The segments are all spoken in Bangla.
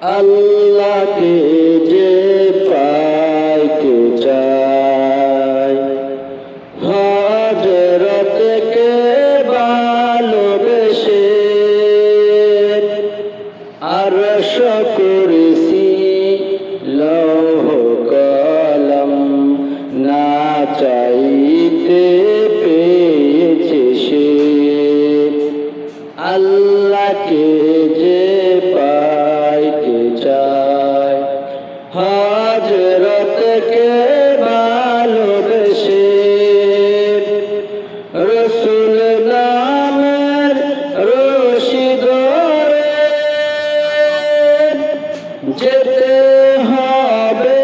আল্লাহকে যে পাইতে চায়, হযরতকে ভালোবেসে আরশ কুরসি লৌহ কলম না চাইতে পেয়েছে সে। আল্লাহকে যে পাইতে চায়, হযরতকে ভালোবেসে রাসূল নামের রশি ধরে যেতে হবে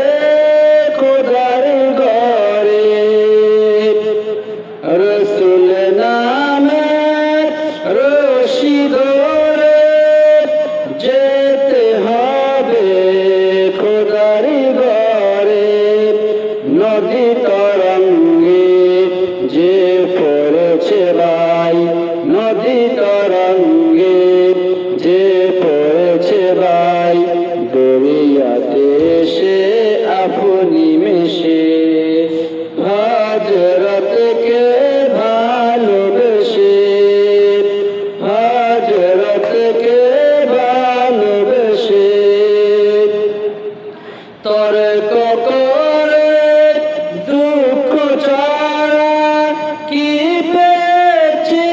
খোদার ঘরে। রাসূল নামের রশি ধরে যেতে হবে খোদার ঘরে। নদী তরঙ্গে যে পড়েছে ভাই, নদী তরঙ্গে যে পড়েছে ভাই, দরিয়াতে সে আপনি মিশে হযরতকে ভালোবেসে, হযরতকে ভালোবেসে তর্ক করে দুঃখ ছাড়া কি পেয়েছি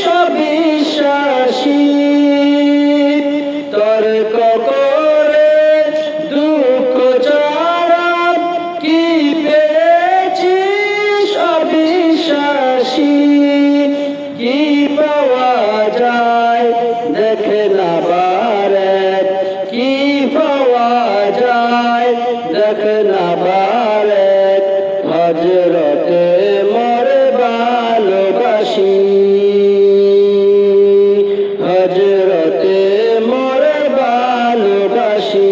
সবিশ্বাসী। তর্ক করে দুঃখ ছাড়া কি পেয়েছি সবিশ্বাসী। কি পাওয়া যায় দেখে না পারে, কি পাওয়া যায় দেখে না পারে, হযরতে মোরে ভালোবাসি, হযরতে মোরে ভালোবাসি।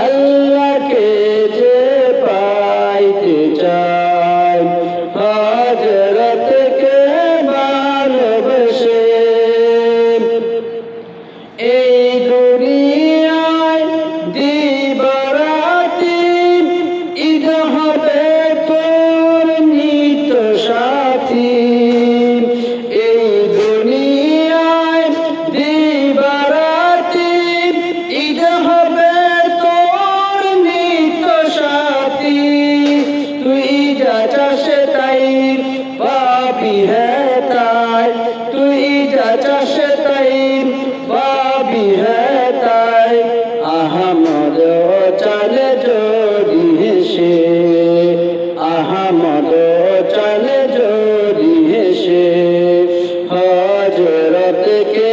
আল্লাহকে যে পাইতে চায়, হযরতকে ভালোবেসে এই দুনিয়ায় দিবারাতি ঈদ হবে তোর নিত সাথী। এই দুনিয়ায় দিবারাতি ঈদ হবে তোর নিত সাথী। তুই যা চাস তাই পাবি তাই, তুই যা চাস তাই পাবি তাই। আহমদ চলে যদি হেসে, আহমদ চলে যদি হেসে, হযরতকে